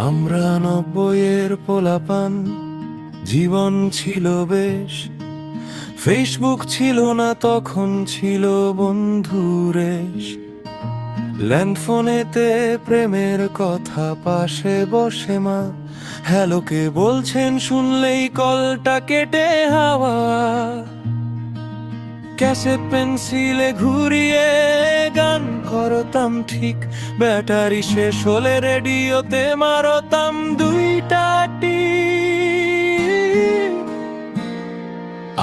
আমরা ৯০-এর পোলাপান, জীবন ছিল বেশ। ফেসবুক ছিল না তখন, ছিল বন্ধুরেশ। ল্যান্ডফোনেতে প্রেমের কথা, পাশে বসে মা হ্যালোকে বলছেন, শুনলেই কলটা কেটে হাওয়া। ক্যাসেট পেন্সিলে ঘুরিয়ে গান করতাম ঠিক, ব্যাটারি শেষ হলে রেডিওতে মারতাম দুইটা টিপ।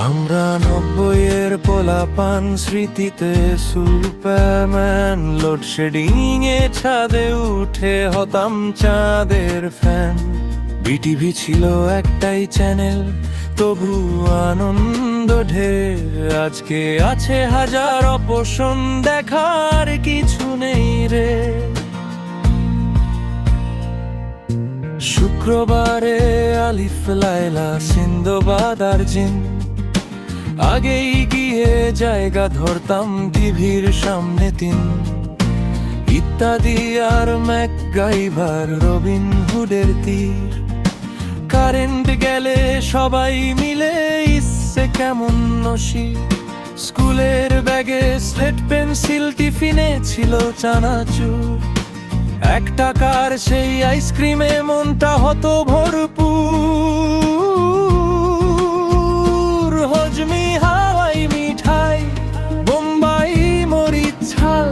আমরা ৯০-এর পোলাপান, স্মৃতিতে সুপারম্যান। লোডশেডিং এ ছাদে উঠে হতাম চাঁদের ফ্যান। বিটিভি ছিল একটাই চ্যানেল, তবু আনন্দ ঢের। আজকে আছে হাজার অপশন, দেখার কিছু নেই রে। শুক্রবারে আলিফ লায়লা, সিন্দবাদ আর জিন। আগেই গিয়ে জায়গা ধরতাম টিভির সামনে তিন। ইত্যাদি আর ম্যাকগাইভার, রবিন হুডের তীর। কারেন্ট গেলে সবাই মিলে ইচ্ছে কেমন নসি। স্কুলের ব্যাগে স্লেট পেন্সিল, টিফিনে ছিল চানাচুর। ১ টাকার সেই আইসক্রিমে মনটা হতো ভরপুর। হজমি হাওয়াই মিঠাই, বোম্বাই মরিচ ঝাল।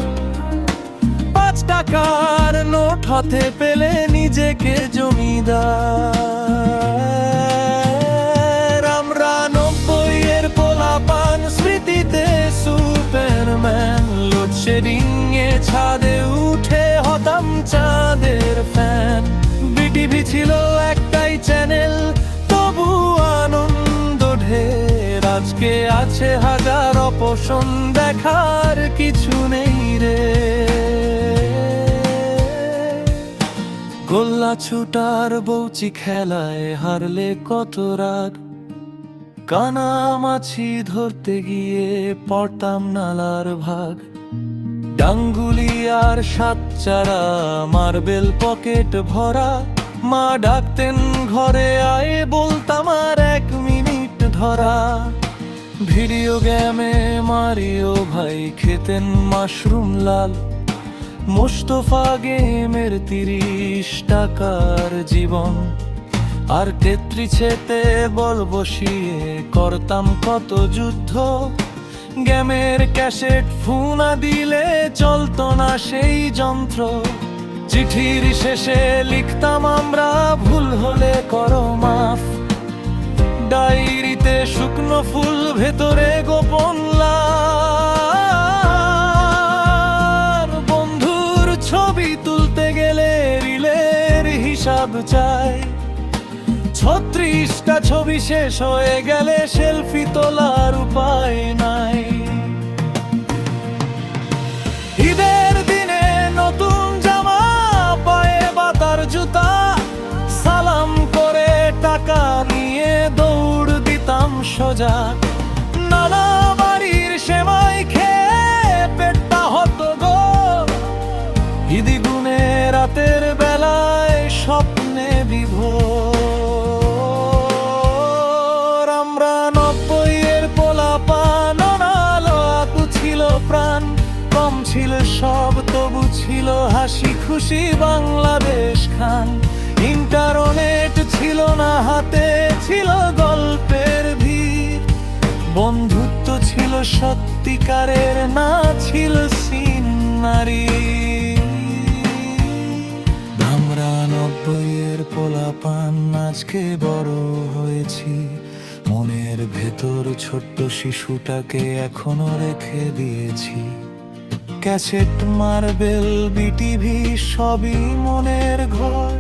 ৫ টাকার নোট হাতে পেলে নিজেকে জমিদার। আমরা ৯০-এর পোলাপান, স্মৃতিতে সুপারম্যান। লোডশেডিং এ ছাদে উঠে হতাম চাঁদের ফ্যান। বিটিভি ছিল একটাই চ্যানেল, তবু আনন্দ ঢের। আজকে আছে হাজার অপশন, দেখার কিছু নেই রে। গোল্লা ছুটার বউচি খেলায় হারলে কত রাগ। কানামাছি ধরতে গিয়ে পড়তাম নালার ভাগ। ডাঙ্গুলি আর সাতচারা, মার্বেল পকেট ভরা। মা ডাকতেন ঘরে আয়, বলতাম আর ১ মিনিট ধরা। ভিডিও গেমে মারিও ভাই খেতেন মাশরুম লাল। মোস্তফা গেমের ৩০ টাকার জীবন। আর তেত্রিশেতে বল বসিয়ে করতাম কত যুদ্ধ। গেমের ক্যাসেট ফুনা দিলে চলতো না সেই যন্ত্র। চিঠির শেষে লিখতাম আমরা, ভুল হলে করো মাফ। ডায়েরিতে শুকনো ফুল, ভেতরে গোপন লাভ। বন্ধুর ছবি তুলতে গেলে রিলের হিসাব চাই। ৩৬টা ছবি শেষ হয়ে গেলে সেলফি তোলার উপায় নাই। ঈদের দিনে নতুন জামা, পায়ে বাতার জুতা। সালাম করে টাকা নিয়ে দৌড় দিতাম সোজা। নানা বাড়ির সেমাই খেয়ে পেটটা হতো গো। ঈদি গুনে রাতের বেলায় স্বপ্নে বিভোর। আমরা ৯০-এর পোলাপান, অনালো আপু ছিল প্রাণ। কম ছিল সব, তবু ছিল হাসি খুশি বাংলাদেশ খান। ইন্টারনেট ছিল না হাতে, ছিল গল্পের ভিড়। বন্ধুত্ব ছিল সত্যিকারের, না ছিল সিনারি। আমরা ৯০-এর পোলাপান, আজকে বড় হয়েছি। মনের ভেতর ছোট্ট শিশুটাকে এখনো রেখে দিয়েছি। ক্যাসেট, মার্বেল, বিটিভি সবই মনের ঘর।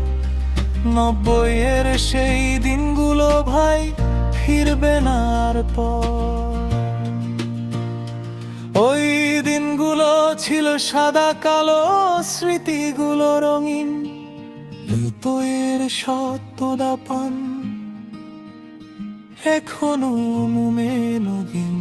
৯০-এর সেই দিনগুলো ভাই ফিরবে না আর পর। ওই দিনগুলো ছিল সাদা কালো, স্মৃতিগুলো রঙিন। ৯০-এর সত্যদা পান, এখনো মুমে নগিন।